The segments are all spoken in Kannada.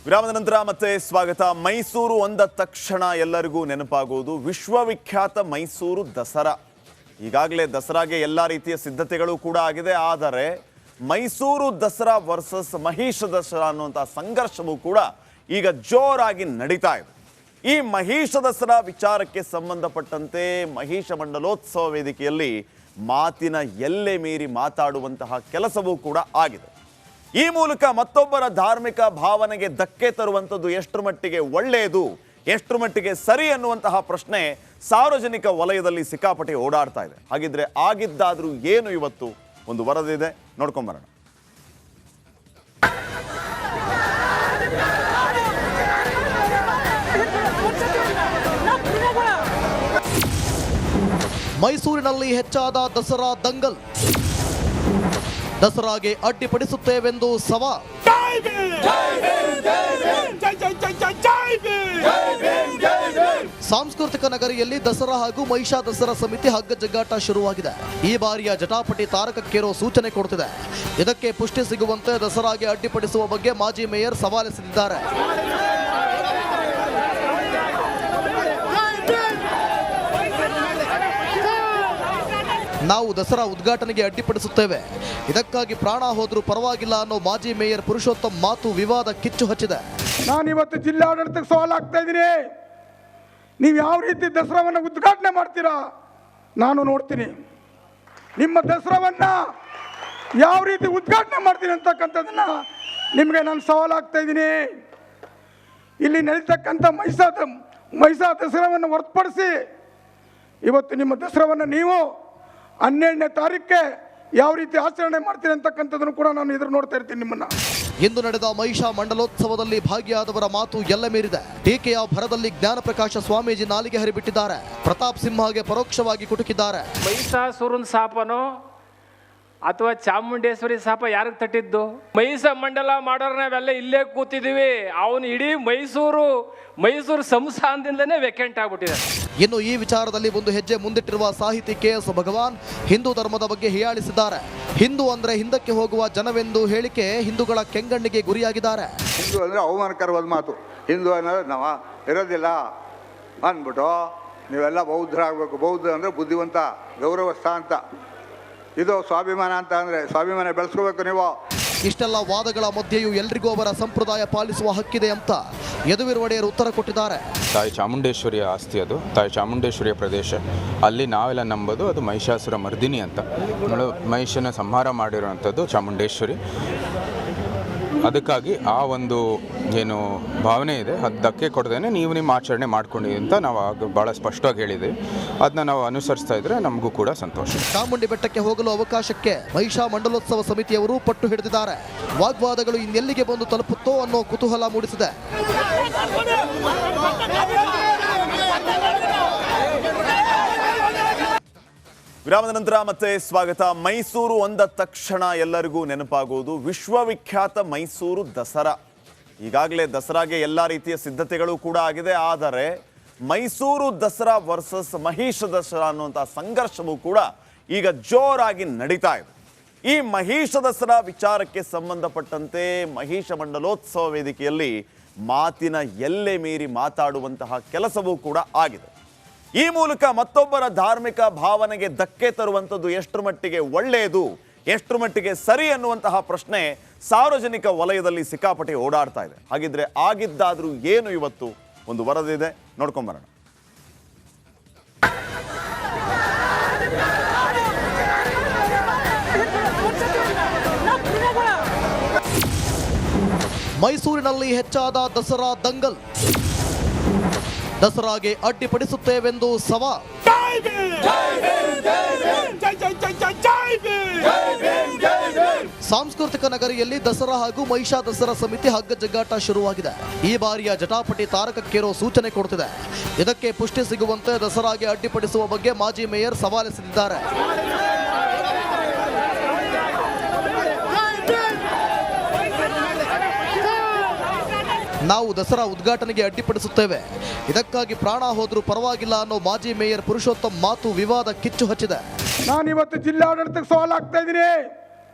ವಿರಾಮದ ನಂತರ ಮತ್ತೆ ಸ್ವಾಗತ. ಮೈಸೂರು ಅಂದ ತಕ್ಷಣ ಎಲ್ಲರಿಗೂ ನೆನಪಾಗುವುದು ವಿಶ್ವವಿಖ್ಯಾತ ಮೈಸೂರು ದಸರಾ. ಈಗಾಗಲೇ ದಸರಾಗೆ ಎಲ್ಲ ರೀತಿಯ ಸಿದ್ಧತೆಗಳು ಕೂಡ ಆಗಿದೆ. ಆದರೆ ಮೈಸೂರು ದಸರಾ ವರ್ಸಸ್ ಮಹಿಷ ದಸರಾ ಅನ್ನುವಂಥ ಸಂಘರ್ಷವೂ ಕೂಡ ಈಗ ಜೋರಾಗಿ ನಡೀತಾ ಇದೆ. ಈ ಮಹಿಷ ದಸರಾ ವಿಚಾರಕ್ಕೆ ಸಂಬಂಧಪಟ್ಟಂತೆ ಮಹಿಷ ಮಂಡಲೋತ್ಸವ ವೇದಿಕೆಯಲ್ಲಿ ಮಾತಿನ ಎಲ್ಲೆ ಮೀರಿ ಮಾತಾಡುವಂತಹ ಕೆಲಸವೂ ಕೂಡ ಆಗಿದೆ. ಈ ಮೂಲಕ ಮತ್ತೊಬ್ಬರ ಧಾರ್ಮಿಕ ಭಾವನೆಗೆ ಧಕ್ಕೆ ತರುವಂಥದ್ದು ಎಷ್ಟರ ಮಟ್ಟಿಗೆ ಒಳ್ಳೆಯದು, ಎಷ್ಟರ ಮಟ್ಟಿಗೆ ಸರಿ ಅನ್ನುವಂತಹ ಪ್ರಶ್ನೆ ಸಾರ್ವಜನಿಕ ವಲಯದಲ್ಲಿ ಸಿಕ್ಕಾಪಟ್ಟೆ ಓಡಾಡ್ತಾ ಇದೆ. ಹಾಗಿದ್ರೆ ಆಗಿದ್ದಾದ್ರೂ ಏನು ಇವತ್ತು ಒಂದು ವರದಿ ಇದೆ, ನೋಡ್ಕೊಂಬರೋಣ. ಮೈಸೂರಿನಲ್ಲಿ ಹೆಚ್ಚಾದ ದಸರಾ ದಂಗಲ್. ದಸರಾಗೆ ಅಡ್ಡಿಪಡಿಸುತ್ತೇವೆಂದು ಸವಾಲ್. ಸಾಂಸ್ಕೃತಿಕ ನಗರಿಯಲ್ಲಿ ದಸರಾ ಹಾಗೂ ಮಹಿಷಾ ದಸರಾ ಸಮಿತಿ ಹಗ್ಗ ಜಗ್ಗಾಟ ಶುರುವಾಗಿದೆ. ಈ ಬಾರಿಯ ಜಟಾಪಟಿ ತಾರಕಕ್ಕೇರೋ ಸೂಚನೆ ಕೊಡುತ್ತಿದೆ. ಇದಕ್ಕೆ ಪುಷ್ಟಿ ಸಿಗುವಂತೆ ದಸರಾಗೆ ಅಡ್ಡಿಪಡಿಸುವ ಬಗ್ಗೆ ಮಾಜಿ ಮೇಯರ್ ಸವಾಲೆಸೆದಿದ್ದಾರೆ. ನಾವು ದಸರಾ ಉದ್ಘಾಟನೆಗೆ ಅಡ್ಡಿಪಡಿಸುತ್ತೇವೆ, ಇದಕ್ಕಾಗಿ ಪ್ರಾಣ ಹೋದ್ರೂ ಪರವಾಗಿಲ್ಲ ಅನ್ನೋ ಮಾಜಿ ಮೇಯರ್ ಪುರುಷೋತ್ತಮ್ ಮಾತು ವಿವಾದ ಕಿಚ್ಚು ಹಚ್ಚಿದೆ. ನಾನು ಇವತ್ತು ಜಿಲ್ಲಾಡಳಿತಕ್ಕೆ ಸವಾಲು ಆಗ್ತಾ ಇದ್ದೀನಿ. ನೀವು ಯಾವ ರೀತಿ ದಸರಾವನ್ನು ಉದ್ಘಾಟನೆ ಮಾಡ್ತೀರಾ ನಾನು ನೋಡ್ತೀನಿ. ನಿಮ್ಮ ದಸರಾವನ್ನು ಯಾವ ರೀತಿ ಉದ್ಘಾಟನೆ ಮಾಡ್ತೀನಿ ಅಂತಕ್ಕಂಥದ್ದನ್ನ ನಿಮಗೆ ನಾನು ಸವಾಲು ಆಗ್ತಾ ಇದ್ದೀನಿ. ಇಲ್ಲಿ ನಡೀತಕ್ಕಂಥ ಮಹಿಷಾ ದಸರಾವನ್ನು ಹೊರತುಪಡಿಸಿ ಇವತ್ತು ನಿಮ್ಮ ದಸರಾವನ್ನು ನೀವು 12ನೇ ತಾರೀಕಿಗೆ ಯಾವ ರೀತಿ ಆಚರಣೆ ಮಾಡ್ತೀರಿ ಅಂತಕ್ಕಂಥದ್ದನ್ನು ಕೂಡ ನಾನು ಎದುರು ನೋಡ್ತಾ ಇರ್ತೀನಿ ನಿಮ್ಮನ್ನ. ಇಂದು ನಡೆದ ಮಹಿಷಾ ಮಂಡಲೋತ್ಸವದಲ್ಲಿ ಭಾಗಿಯಾದವರ ಮಾತು ಎಲ್ಲ ಮೀರಿದೆ. ಟೀಕೆಯ ಭರದಲ್ಲಿ ಜ್ಞಾನಪ್ರಕಾಶ ಸ್ವಾಮೀಜಿ ನಾಲಿಗೆ ಹರಿಬಿಟ್ಟಿದ್ದಾರೆ. ಪ್ರತಾಪ್ ಸಿಂಹಗೆ ಪರೋಕ್ಷವಾಗಿ ಕುಟುಕಿದ್ದಾರೆ. ಮಹಿಷಾಸುರನ ಶಾಪನೋ ಅಥವಾ ಚಾಮುಂಡೇಶ್ವರಿ ಶಾಪ ಯಾರಿಗೆ ತಟ್ಟಿದ್ದು? ಮಹಿಷ ಮಂಡಲ ಮಾಡೋರು ನಾವೆಲ್ಲ ಇಲ್ಲೇ ಕೂತಿದ್ದೀವಿ. ಅವನು ಇಡೀ ಮೈಸೂರು ಸಂಸ್ಥಾನದಿಂದನೇ ವೇಕೆಂಟ್ ಆಗ್ಬಿಟ್ಟಿದೆ. ಇನ್ನು ಈ ವಿಚಾರದಲ್ಲಿ ಒಂದು ಹೆಜ್ಜೆ ಮುಂದಿಟ್ಟಿರುವ ಸಾಹಿತಿ KS ಭಗವಾನ್ ಹಿಂದೂ ಧರ್ಮದ ಬಗ್ಗೆ ಹೀಯಾಳಿಸಿದ್ದಾರೆ. ಹಿಂದೂ ಅಂದ್ರೆ ಹಿಂದಕ್ಕೆ ಹೋಗುವ ಜನವೆಂದು ಹೇಳಿಕೆ ಹಿಂದೂಗಳ ಕೆಂಗಣ್ಣಿಗೆ ಗುರಿಯಾಗಿದ್ದಾರೆ. ಹಿಂದೂ ಅಂದರೆ ಅವಮಾನಕರವಾದ ಮಾತು. ಹಿಂದೂ ಅನ್ನೋದು ನಾವು ಇರೋದಿಲ್ಲ ಅಂದ್ಬಿಟ್ಟು ನೀವೆಲ್ಲ ಬೌದ್ಧರಾಗಬೇಕು. ಬೌದ್ಧ ಅಂದರೆ ಬುದ್ಧಿವಂತ, ಗೌರವಸ್ಥ ಅಂತ. ಇದು ಸ್ವಾಭಿಮಾನ ಅಂತ ಅಂದರೆ ಸ್ವಾಭಿಮಾನ ಬೆಳೆಸ್ಕೋಬೇಕು ನೀವು. ಇಷ್ಟೆಲ್ಲ ವಾದಗಳ ಮಧ್ಯೆಯೂ ಎಲ್ರಿಗೂ ಅವರ ಸಂಪ್ರದಾಯ ಪಾಲಿಸುವ ಹಕ್ಕಿದೆ ಅಂತ ಯದುವೀರ್ ಒಡೆಯರ್ ಉತ್ತರ ಕೊಟ್ಟಿದ್ದಾರೆ. ತಾಯಿ ಚಾಮುಂಡೇಶ್ವರಿಯ ಆಸ್ತಿ ಅದು, ತಾಯಿ ಚಾಮುಂಡೇಶ್ವರಿಯ ಪ್ರದೇಶ. ಅಲ್ಲಿ ನಾವೆಲ್ಲ ನಂಬೋದು ಅದು ಮಹಿಷಾಸುರ ಮರ್ದಿನಿ ಅಂತ. ಮಹಿಷನ ಸಂಹಾರ ಮಾಡಿರುವಂಥದ್ದು ಚಾಮುಂಡೇಶ್ವರಿ. ಅದಕ್ಕಾಗಿ ಆ ಒಂದು ಏನು ಭಾವನೆ ಇದೆ ಅದು ಧಕ್ಕೆ ಕೊಡದೇನೆ ನೀವು ನಿಮ್ಮ ಆಚರಣೆ ಮಾಡ್ಕೊಂಡಿದ್ದೀವಿ ಅಂತ ನಾವು ಆಗ ಭಾಳ ಸ್ಪಷ್ಟವಾಗಿ ಹೇಳಿದ್ದೀವಿ. ಅದನ್ನ ನಾವು ಅನುಸರಿಸ್ತಾ ಇದ್ರೆ ನಮಗೂ ಕೂಡ ಸಂತೋಷ. ಚಾಮುಂಡಿ ಬೆಟ್ಟಕ್ಕೆ ಹೋಗಲು ಅವಕಾಶಕ್ಕೆ ಮಹಿಷಾ ಮಂಡಲೋತ್ಸವ ಸಮಿತಿಯವರು ಪಟ್ಟು ಹಿಡಿದಿದ್ದಾರೆ. ವಾಗ್ವಾದಗಳು ಇನ್ನೆಲ್ಲಿಗೆ ಬಂದು ತಲುಪುತ್ತೋ ಅನ್ನೋ ಕುತೂಹಲ ಮೂಡಿಸಿದೆ. ವಿರಾಮದ ನಂತರ ಮತ್ತೆ ಸ್ವಾಗತ. ಮೈಸೂರು ಅಂದ ತಕ್ಷಣ ಎಲ್ಲರಿಗೂ ನೆನಪಾಗುವುದು ವಿಶ್ವವಿಖ್ಯಾತ ಮೈಸೂರು ದಸರಾ. ಈಗಾಗಲೇ ದಸರಾಗೆ ಎಲ್ಲ ರೀತಿಯ ಸಿದ್ಧತೆಗಳು ಕೂಡ ಆಗಿದೆ. ಆದರೆ ಮೈಸೂರು ದಸರಾ ವರ್ಸಸ್ ಮಹಿಷ ದಸರಾ ಅನ್ನುವಂಥ ಸಂಘರ್ಷವೂ ಕೂಡ ಈಗ ಜೋರಾಗಿ ನಡೀತಾ ಇದೆ. ಈ ಮಹಿಷ ದಸರಾ ವಿಚಾರಕ್ಕೆ ಸಂಬಂಧಪಟ್ಟಂತೆ ಮಹಿಷ ಮಂಡಲೋತ್ಸವ ವೇದಿಕೆಯಲ್ಲಿ ಮಾತಿನ ಎಲ್ಲೆ ಮೀರಿ ಮಾತಾಡುವಂತಹ ಕೆಲಸವೂ ಕೂಡ ಆಗಿದೆ. ಈ ಮೂಲಕ ಮತ್ತೊಬ್ಬರ ಧಾರ್ಮಿಕ ಭಾವನೆಗೆ ಧಕ್ಕೆ ತರುವಂಥದ್ದು ಎಷ್ಟರ ಮಟ್ಟಿಗೆ ಒಳ್ಳೆಯದು, ಎಷ್ಟರ ಮಟ್ಟಿಗೆ ಸರಿ ಅನ್ನುವಂತಹ ಪ್ರಶ್ನೆ ಸಾರ್ವಜನಿಕ ವಲಯದಲ್ಲಿ ಸಿಕ್ಕಾಪಟ್ಟೆ ಓಡಾಡ್ತಾ ಇದೆ. ಹಾಗಿದ್ರೆ ಆಗಿದ್ದಾದ್ರೂ ಏನು ಇವತ್ತು ಒಂದು ವರದಿ ಇದೆ, ನೋಡ್ಕೊಂಬರೋಣ. ಮೈಸೂರಿನಲ್ಲಿ ಹೆಚ್ಚಾದ ದಸರಾ ದಂಗಲ್. ದಸರಾಗೆ ಅಡ್ಡಿಪಡಿಸುತ್ತೇವೆಂದು ಸವಾಲ್. ಸಾಂಸ್ಕೃತಿಕ ನಗರಿಯಲ್ಲಿ ದಸರಾ ಹಾಗೂ ಮಹಿಷಾ ದಸರಾ ಸಮಿತಿ ಹಗ್ಗ ಜಗ್ಗಾಟ ಶುರುವಾಗಿದೆ. ಈ ಬಾರಿಯ ಜಟಾಪಟಿ ತಾರಕಕ್ಕೇರೋ ಸೂಚನೆ ಕೊಡುತ್ತಿದೆ. ಇದಕ್ಕೆ ಪುಷ್ಟಿ ಸಿಗುವಂತೆ ದಸರಾಗೆ ಅಡ್ಡಿಪಡಿಸುವ ಬಗ್ಗೆ ಮಾಜಿ ಮೇಯರ್ ಸವಾಲೆಸೆದಿದ್ದಾರೆ. ನಾವು ದಸರಾ ಉದ್ಘಾಟನೆಗೆ ಅಡ್ಡಿಪಡಿಸುತ್ತೇವೆ, ಇದಕ್ಕಾಗಿ ಪ್ರಾಣ ಹೋದ್ರೂ ಪರವಾಗಿಲ್ಲ ಅನ್ನೋ ಮಾಜಿ ಮೇಯರ್ ಪುರುಷೋತ್ತಮ್ ಮಾತು ವಿವಾದ ಕಿಚ್ಚು ಹಚ್ಚಿದೆ. ನಾನು ಇವತ್ತು ಜಿಲ್ಲಾಡಳಿತಕ್ಕೆ ಸವಾಲು ಆಗ್ತಾ ಇದ್ದೀನಿ.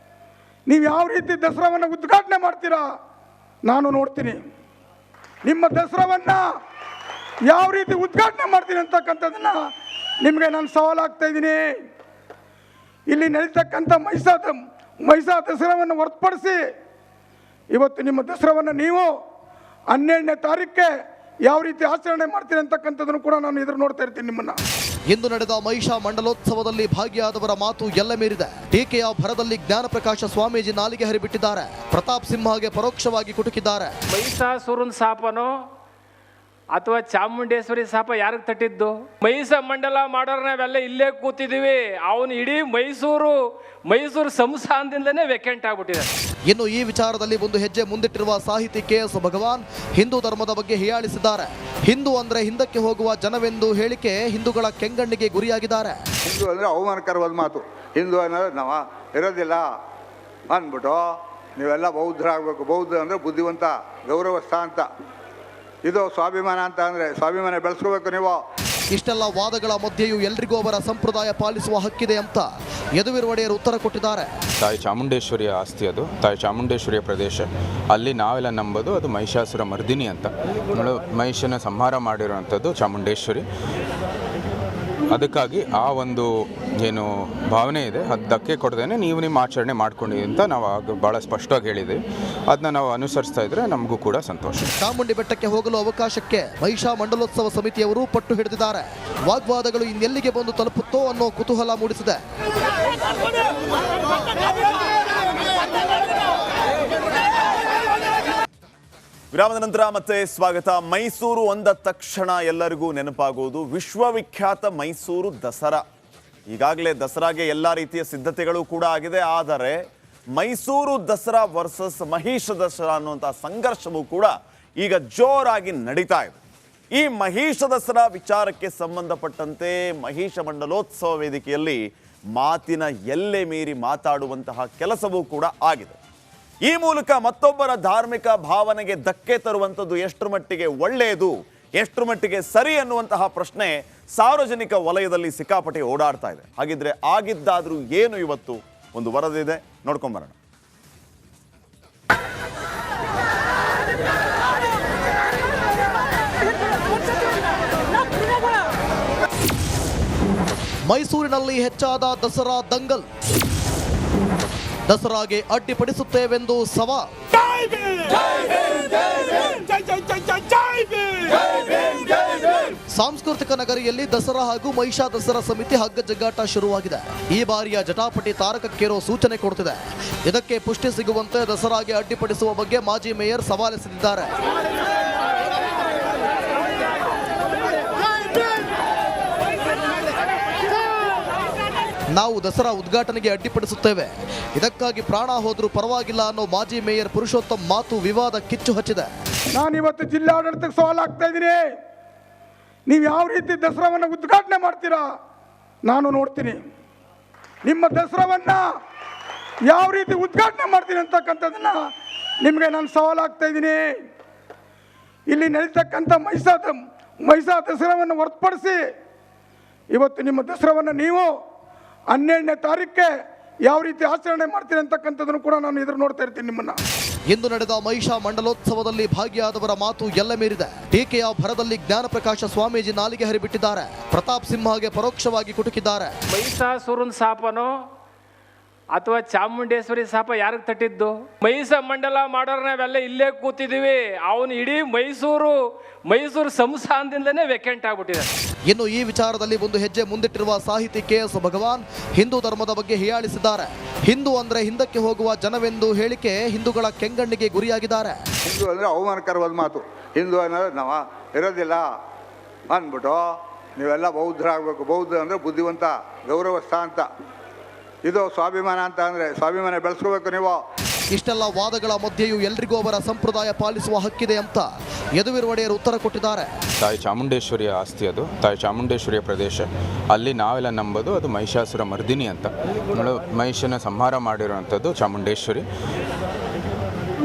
ನೀವು ಯಾವ ರೀತಿ ದಸರಾವನ್ನು ಉದ್ಘಾಟನೆ ಮಾಡ್ತೀರಾ ನಾನು ನೋಡ್ತೀನಿ. ನಿಮ್ಮ ದಸರಾವನ್ನು ಯಾವ ರೀತಿ ಉದ್ಘಾಟನೆ ಮಾಡ್ತೀನಿ ಅಂತಕ್ಕಂಥದ್ದನ್ನು ನಿಮಗೆ ನಾನು ಸವಾಲಾಗ್ತಾ ಇದ್ದೀನಿ. ಇಲ್ಲಿ ನಡೀತಕ್ಕಂಥ ಮೈಸಾ ದಸರಾವನ್ನು ಹೊರತುಪಡಿಸಿ ಇವತ್ತು ನಿಮ್ಮ ದಸರಾವನ್ನು ನೀವು 12ನೇ ತಾರೀಕಿಗೆ ಯಾವ ರೀತಿ ಆಚರಣೆ ಮಾಡ್ತೀರಿ ಅಂತಕ್ಕಂಥದ್ದನ್ನು ಕೂಡ ನಾನು ಎದುರು ನೋಡ್ತಾ ಇರ್ತೀನಿ ನಿಮ್ಮನ್ನ. ಇಂದು ನಡೆದ ಮಹಿಷಾ ಮಂಡಲೋತ್ಸವದಲ್ಲಿ ಭಾಗಿಯಾದವರ ಮಾತು ಎಲ್ಲ ಮೀರಿದೆ. ಟೀಕೆಯ ಭರದಲ್ಲಿ ಜ್ಞಾನಪ್ರಕಾಶ ಸ್ವಾಮೀಜಿ ನಾಲಿಗೆ ಹರಿಬಿಟ್ಟಿದ್ದಾರೆ. ಪ್ರತಾಪ್ ಸಿಂಹಗೆ ಪರೋಕ್ಷವಾಗಿ ಕುಟುಕಿದ್ದಾರೆ. ಮಹಿಷಾಸುರನ ಶಾಪನೋ ಅಥವಾ ಚಾಮುಂಡೇಶ್ವರಿ ಶಾಪ ಯಾರಿಗೆ ತಟ್ಟಿದ್ದು? ಮಹಿಷ ಮಂಡಲ ಮಾಡೋರು ನಾವೆಲ್ಲ ಇಲ್ಲೇ ಕೂತಿದ್ದೀವಿ. ಅವನು ಇಡೀ ಮೈಸೂರು ಸಂಸ್ಥಾನದಿಂದನೇ ವೇಕೆಂಟ್ ಆಗ್ಬಿಟ್ಟಿದೆ. ಇನ್ನು ಈ ವಿಚಾರದಲ್ಲಿ ಒಂದು ಹೆಜ್ಜೆ ಮುಂದಿಟ್ಟಿರುವ ಸಾಹಿತಿ KS ಭಗವಾನ್ ಹಿಂದೂ ಧರ್ಮದ ಬಗ್ಗೆ ಹೀಯಾಳಿಸಿದ್ದಾರೆ. ಹಿಂದೂ ಅಂದ್ರೆ ಹಿಂದಕ್ಕೆ ಹೋಗುವ ಜನವೆಂದು ಹೇಳಿಕೆ ಹಿಂದೂಗಳ ಕೆಂಗಣ್ಣಿಗೆ ಗುರಿಯಾಗಿದ್ದಾರೆ. ಹಿಂದೂ ಅಂದರೆ ಅವಮಾನಕರವಾದ ಮಾತು. ಹಿಂದೂ ಅನ್ನೋದು ನಾವು ಇರೋದಿಲ್ಲ ಅಂದ್ಬಿಟ್ಟು ನೀವೆಲ್ಲ ಬೌದ್ಧರಾಗಬೇಕು. ಬೌದ್ಧ ಅಂದರೆ ಬುದ್ಧಿವಂತ, ಗೌರವಸ್ಥ ಅಂತ. ಇದು ಸ್ವಾಭಿಮಾನ ಅಂತ ಅಂದರೆ ಸ್ವಾಭಿಮಾನ ಬೆಳೆಸ್ಕೋಬೇಕು ನೀವು. ಇಷ್ಟೆಲ್ಲ ವಾದಗಳ ಮಧ್ಯೆಯೂ ಎಲ್ರಿಗೂ ಅವರ ಸಂಪ್ರದಾಯ ಪಾಲಿಸುವ ಹಕ್ಕಿದೆ ಅಂತ ಯದುವೀರ್ ಒಡೆಯರ್ ಉತ್ತರ ಕೊಟ್ಟಿದ್ದಾರೆ. ತಾಯಿ ಚಾಮುಂಡೇಶ್ವರಿಯ ಆಸ್ತಿ ಅದು, ತಾಯಿ ಚಾಮುಂಡೇಶ್ವರಿಯ ಪ್ರದೇಶ. ಅಲ್ಲಿ ನಾವೆಲ್ಲ ನಂಬೋದು ಅದು ಮಹಿಷಾಸುರ ಮರ್ದಿನಿ ಅಂತ. ಮಹಿಷನ ಸಂಹಾರ ಮಾಡಿರುವಂಥದ್ದು ಚಾಮುಂಡೇಶ್ವರಿ. ಅದಕ್ಕಾಗಿ ಆ ಒಂದು ಏನು ಭಾವನೆ ಇದೆ ಅದು ಧಕ್ಕೆ ಕೊಡದೇನೆ ನೀವು ನಿಮ್ಮ ಆಚರಣೆ ಮಾಡ್ಕೊಂಡಿದ್ದೀವಿ ಅಂತ ನಾವು ಆಗ ಭಾಳ ಸ್ಪಷ್ಟವಾಗಿ ಹೇಳಿದ್ದೀವಿ. ಅದನ್ನ ನಾವು ಅನುಸರಿಸ್ತಾ ಇದ್ರೆ ನಮಗೂ ಕೂಡ ಸಂತೋಷ. ಚಾಮುಂಡಿ ಬೆಟ್ಟಕ್ಕೆ ಹೋಗಲು ಅವಕಾಶಕ್ಕೆ ಮಹಿಷಾ ಮಂಡಲೋತ್ಸವ ಸಮಿತಿಯವರು ಪಟ್ಟು ಹಿಡಿದಿದ್ದಾರೆ. ವಾಗ್ವಾದಗಳು ಇನ್ನೆಲ್ಲಿಗೆ ಬಂದು ತಲುಪುತ್ತೋ ಅನ್ನೋ ಕುತೂಹಲ ಮೂಡಿಸಿದೆ. ವಿರಾಮದ ನಂತರ ಮತ್ತೆ ಸ್ವಾಗತ. ಮೈಸೂರು ಅಂದ ತಕ್ಷಣ ಎಲ್ಲರಿಗೂ ನೆನಪಾಗುವುದು ವಿಶ್ವವಿಖ್ಯಾತ ಮೈಸೂರು ದಸರಾ. ಈಗಾಗಲೇ ದಸರಾಗೆ ಎಲ್ಲ ರೀತಿಯ ಸಿದ್ಧತೆಗಳು ಕೂಡ ಆಗಿದೆ. ಆದರೆ ಮೈಸೂರು ದಸರಾ ವರ್ಸಸ್ ಮಹಿಷ ದಸರಾ ಅನ್ನುವಂಥ ಸಂಘರ್ಷವೂ ಕೂಡ ಈಗ ಜೋರಾಗಿ ನಡೀತಾ ಇದೆ. ಈ ಮಹಿಷ ದಸರಾ ವಿಚಾರಕ್ಕೆ ಸಂಬಂಧಪಟ್ಟಂತೆ ಮಹಿಷ ಮಂಡಲೋತ್ಸವ ವೇದಿಕೆಯಲ್ಲಿ ಮಾತಿನ ಎಲ್ಲೆ ಮೀರಿ ಮಾತಾಡುವಂತಹ ಕೆಲಸವೂ ಕೂಡ ಆಗಿದೆ. ಈ ಮೂಲಕ ಮತ್ತೊಬ್ಬರ ಧಾರ್ಮಿಕ ಭಾವನೆಗೆ ಧಕ್ಕೆ ತರುವಂಥದ್ದು ಎಷ್ಟರ ಮಟ್ಟಿಗೆ ಒಳ್ಳೆಯದು, ಎಷ್ಟರ ಮಟ್ಟಿಗೆ ಸರಿ ಅನ್ನುವಂತಹ ಪ್ರಶ್ನೆ ಸಾರ್ವಜನಿಕ ವಲಯದಲ್ಲಿ ಸಿಕ್ಕಾಪಟ್ಟೆ ಓಡಾಡ್ತಾ ಇದೆ. ಹಾಗಿದ್ರೆ ಆಗಿದ್ದಾದ್ರೂ ಏನು? ಇವತ್ತು ಒಂದು ವರದಿ ಇದೆ, ನೋಡ್ಕೊಂಬರೋಣ. ಮೈಸೂರಿನಲ್ಲಿ ಹೆಚ್ಚಾದ ದಸರಾ ದಂಗಲ್. ದಸರಾಗೆ ಅಡ್ಡಿಪಡಿಸುತ್ತೇವೆಂದು ಸವಾಲ್. ಸಾಂಸ್ಕೃತಿಕ ನಗರಿಯಲ್ಲಿ ದಸರಾ ಹಾಗೂ ಮಹಿಷಾ ದಸರಾ ಸಮಿತಿ ಹಗ್ಗ ಜಗ್ಗಾಟ ಶುರುವಾಗಿದೆ. ಈ ಬಾರಿಯ ಜಟಾಪಟಿ ತಾರಕಕ್ಕೇರೋ ಸೂಚನೆ ಕೊಡುತ್ತಿದೆ. ಇದಕ್ಕೆ ಪುಷ್ಟಿ ಸಿಗುವಂತೆ ದಸರಾಗೆ ಅಡ್ಡಿಪಡಿಸುವ ಬಗ್ಗೆ ಮಾಜಿ ಮೇಯರ್ ಸವಾಲೆಸೆದಿದ್ದಾರೆ. ನಾವು ದಸರಾ ಉದ್ಘಾಟನೆಗೆ ಅಡ್ಡಿಪಡಿಸುತ್ತೇವೆ, ಇದಕ್ಕಾಗಿ ಪ್ರಾಣ ಹೋದ್ರೂ ಪರವಾಗಿಲ್ಲ ಅನ್ನೋ ಮಾಜಿ ಮೇಯರ್ ಪುರುಷೋತ್ತಮ್ ಮಾತು ವಿವಾದ ಕಿಚ್ಚು ಹಚ್ಚಿದೆ. ನಾನು ಇವತ್ತು ಜಿಲ್ಲಾಡಳಿತಕ್ಕೆ ಸವಾಲಾಗ್ತಾ ಇದ್ದೀನಿ. ನೀವು ಯಾವ ರೀತಿ ದಸರಾವನ್ನು ಉದ್ಘಾಟನೆ ಮಾಡ್ತೀರಾ ನಾನು ನೋಡ್ತೀನಿ. ನಿಮ್ಮ ದಸರಾವನ್ನು ಯಾವ ರೀತಿ ಉದ್ಘಾಟನೆ ಮಾಡ್ತೀನಿ ಅಂತಕ್ಕಂಥದ್ದನ್ನು ನಿಮಗೆ ನಾನು ಸವಾಲಾಗ್ತಾ ಇದ್ದೀನಿ. ಇಲ್ಲಿ ನಡೀತಕ್ಕಂಥ ಮೈಸಾ ದಸರಾವನ್ನು ಹೊರತುಪಡಿಸಿ ಇವತ್ತು ನಿಮ್ಮ ದಸರಾವನ್ನು ನೀವು 12ನೇ ತಾರೀಕಿಗೆ ಯಾವ ರೀತಿ ಆಚರಣೆ ಮಾಡ್ತೀರಿ ಅಂತಕ್ಕಂಥದ್ದನ್ನು ಕೂಡ ನಾನು ಎದುರು ನೋಡ್ತಾ ಇರ್ತೀನಿ ನಿಮ್ಮನ್ನ. ಇಂದು ನಡೆದ ಮಹಿಷಾ ಮಂಡಲೋತ್ಸವದಲ್ಲಿ ಭಾಗಿಯಾದವರ ಮಾತು ಎಲ್ಲ ಮೀರಿದೆ. ಟೀಕೆಯ ಭರದಲ್ಲಿ ಜ್ಞಾನಪ್ರಕಾಶ ಸ್ವಾಮೀಜಿ ನಾಲಿಗೆ ಹರಿಬಿಟ್ಟಿದ್ದಾರೆ. ಪ್ರತಾಪ್ ಸಿಂಹಗೆ ಪರೋಕ್ಷವಾಗಿ ಕುಟುಕಿದ್ದಾರೆ. ಮಹಿಷಾಸುರನ ಶಾಪನೋ ಅಥವಾ ಚಾಮುಂಡೇಶ್ವರಿ ಶಾಪ ಯಾರಿಗೆ ತಟ್ಟಿದ್ದು? ಮಹಿಷ ಮಂಡಲ ಮಾಡೋರು ನಾವೆಲ್ಲ ಇಲ್ಲೇ ಕೂತಿದ್ದೀವಿ. ಅವನು ಇಡೀ ಮೈಸೂರು ಸಂಸ್ಥಾನದಿಂದನೇ ವೇಕೆಂಟ್ ಆಗ್ಬಿಟ್ಟಿದೆ. ಇನ್ನು ಈ ವಿಚಾರದಲ್ಲಿ ಒಂದು ಹೆಜ್ಜೆ ಮುಂದಿಟ್ಟಿರುವ ಸಾಹಿತಿ KS ಭಗವಾನ್ ಹಿಂದೂ ಧರ್ಮದ ಬಗ್ಗೆ ಹೀಯಾಳಿಸಿದ್ದಾರೆ. ಹಿಂದೂ ಅಂದ್ರೆ ಹಿಂದಕ್ಕೆ ಹೋಗುವ ಜನವೆಂದು ಹೇಳಿಕೆ ಹಿಂದೂಗಳ ಕೆಂಗಣ್ಣಿಗೆ ಗುರಿಯಾಗಿದ್ದಾರೆ. ಹಿಂದೂ ಅಂದರೆ ಅವಮಾನಕರವಾದ ಮಾತು. ಹಿಂದೂ ಅನ್ನೋದು ನಾವು ಇರೋದಿಲ್ಲ ಅಂದ್ಬಿಟ್ಟು ನೀವೆಲ್ಲ ಬೌದ್ಧರಾಗಬೇಕು. ಬೌದ್ಧ ಅಂದರೆ ಬುದ್ಧಿವಂತ, ಗೌರವಸ್ಥ ಅಂತ. ಇದು ಸ್ವಾಭಿಮಾನ ಅಂತ ಅಂದರೆ ಸ್ವಾಭಿಮಾನ ಬೆಳೆಸ್ಕೋಬೇಕು ನೀವು. ಇಷ್ಟೆಲ್ಲ ವಾದಗಳ ಮಧ್ಯೆಯೂ ಎಲ್ರಿಗೂ ಅವರ ಸಂಪ್ರದಾಯ ಪಾಲಿಸುವ ಹಕ್ಕಿದೆ ಅಂತ ಯದುವೀರ್ ಒಡೆಯರ್ ಉತ್ತರ ಕೊಟ್ಟಿದ್ದಾರೆ. ತಾಯಿ ಚಾಮುಂಡೇಶ್ವರಿಯ ಆಸ್ತಿ ಅದು, ತಾಯಿ ಚಾಮುಂಡೇಶ್ವರಿಯ ಪ್ರದೇಶ. ಅಲ್ಲಿ ನಾವೆಲ್ಲ ನಂಬೋದು ಅದು ಮಹಿಷಾಸುರ ಮರ್ದಿನಿ ಅಂತ. ಮಹಿಷನ ಸಂಹಾರ ಮಾಡಿರುವಂಥದ್ದು ಚಾಮುಂಡೇಶ್ವರಿ.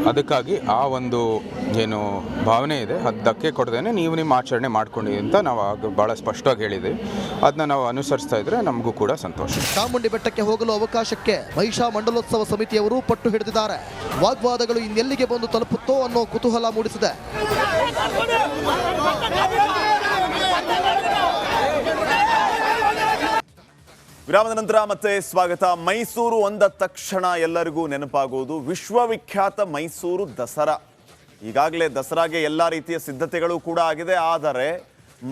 ಅದಕ್ಕಾಗಿ ಆ ಒಂದು ಏನು ಭಾವನೆ ಇದೆ ಅದು ಧಕ್ಕೆ ಕೊಡದೇನೆ ನೀವು ನಿಮ್ಮ ಆಚರಣೆ ಮಾಡ್ಕೊಂಡಿದ್ದೀವಿ ಅಂತ ನಾವು ಆಗ ಭಾಳ ಸ್ಪಷ್ಟವಾಗಿ ಹೇಳಿದ್ದೀವಿ. ಅದನ್ನ ನಾವು ಅನುಸರಿಸ್ತಾ ಇದ್ರೆ ನಮಗೂ ಕೂಡ ಸಂತೋಷ. ಚಾಮುಂಡಿ ಬೆಟ್ಟಕ್ಕೆ ಹೋಗಲು ಅವಕಾಶಕ್ಕೆ ಮಹಿಷಾ ಮಂಡಲೋತ್ಸವ ಸಮಿತಿಯವರು ಪಟ್ಟು ಹಿಡಿದಿದ್ದಾರೆ. ವಾಗ್ವಾದಗಳು ಇನ್ನೆಲ್ಲಿಗೆ ಬಂದು ತಲುಪುತ್ತೋ ಅನ್ನೋ ಕುತೂಹಲ ಮೂಡಿಸಿದೆ. ವಿರಾಮದ ನಂತರ ಮತ್ತೆ ಸ್ವಾಗತ. ಮೈಸೂರು ಅಂದ ತಕ್ಷಣ ಎಲ್ಲರಿಗೂ ನೆನಪಾಗುವುದು ವಿಶ್ವವಿಖ್ಯಾತ ಮೈಸೂರು ದಸರಾ. ಈಗಾಗಲೇ ದಸರಾಗೆ ಎಲ್ಲ ರೀತಿಯ ಸಿದ್ಧತೆಗಳು ಕೂಡ ಆಗಿದೆ. ಆದರೆ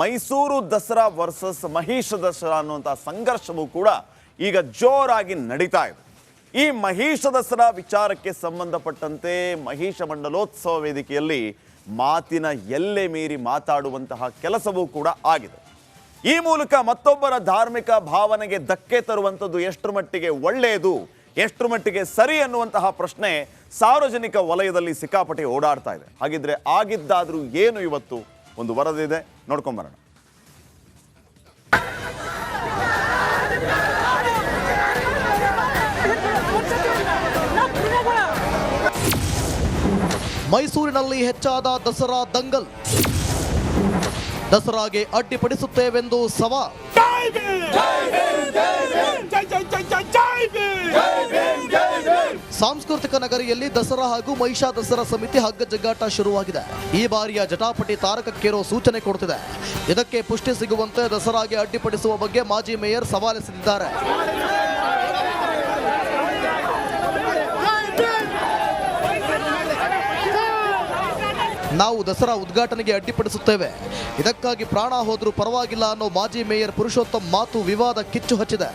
ಮೈಸೂರು ದಸರಾ ವರ್ಸಸ್ ಮಹಿಷ ದಸರಾ ಅನ್ನುವಂಥ ಸಂಘರ್ಷವೂ ಕೂಡ ಈಗ ಜೋರಾಗಿ ನಡೀತಾ ಇದೆ. ಈ ಮಹಿಷ ದಸರಾ ವಿಚಾರಕ್ಕೆ ಸಂಬಂಧಪಟ್ಟಂತೆ ಮಹಿಷ ಮಂಡಲೋತ್ಸವ ವೇದಿಕೆಯಲ್ಲಿ ಮಾತಿನ ಎಲ್ಲೆ ಮೀರಿ ಮಾತಾಡುವಂತಹ ಕೆಲಸವೂ ಕೂಡ ಆಗಿದೆ. ಈ ಮೂಲಕ ಮತ್ತೊಬ್ಬರ ಧಾರ್ಮಿಕ ಭಾವನೆಗೆ ಧಕ್ಕೆ ತರುವಂಥದ್ದು ಎಷ್ಟರ ಮಟ್ಟಿಗೆ ಒಳ್ಳೆಯದು, ಎಷ್ಟರ ಮಟ್ಟಿಗೆ ಸರಿ ಅನ್ನುವಂತಹ ಪ್ರಶ್ನೆ ಸಾರ್ವಜನಿಕ ವಲಯದಲ್ಲಿ ಸಿಕ್ಕಾಪಟ್ಟೆ ಓಡಾಡ್ತಾ ಇದೆ. ಹಾಗಿದ್ರೆ ಆಗಿದ್ದಾದ್ರೂ ಏನು ಇವತ್ತು ಒಂದು ವರದಿ ಇದೆ, ನೋಡ್ಕೊಂಬರೋಣ. ಮೈಸೂರಿನಲ್ಲಿ ಹೆಚ್ಚಾದ ದಸರಾ ದಂಗಲ್. ದಸರಾಗೆ ಅಡ್ಡಿಪಡಿಸುತ್ತೇವೆಂದು ಸವಾಲ್. ಸಾಂಸ್ಕೃತಿಕ ನಗರಿಯಲ್ಲಿ ದಸರಾ ಹಾಗೂ ಮಹಿಷಾ ದಸರಾ ಸಮಿತಿ ಹಗ್ಗ ಜಗ್ಗಾಟ ಶುರುವಾಗಿದೆ. ಈ ಬಾರಿಯ ಜಟಾಪಟಿ ತಾರಕಕ್ಕೇರೋ ಸೂಚನೆ ಕೊಡುತ್ತಿದೆ. ಇದಕ್ಕೆ ಪುಷ್ಟಿ ಸಿಗುವಂತೆ ದಸರಾಗೆ ಅಡ್ಡಿಪಡಿಸುವ ಬಗ್ಗೆ ಮಾಜಿ ಮೇಯರ್ ಸವಾಲೆಸೆದಿದ್ದಾರೆ. ನಾವು ದಸರಾ ಉದ್ಘಾಟನೆಗೆ ಅಡ್ಡಿಪಡಿಸುತ್ತೇವೆ, ಇದಕ್ಕಾಗಿ ಪ್ರಾಣ ಹೋದ್ರೂ ಪರವಾಗಿಲ್ಲ ಅನ್ನೋ ಮಾಜಿ ಮೇಯರ್ ಪುರುಷೋತ್ತಮ್ ಮಾತು ವಿವಾದ ಕಿಚ್ಚು ಹಚ್ಚಿದೆ.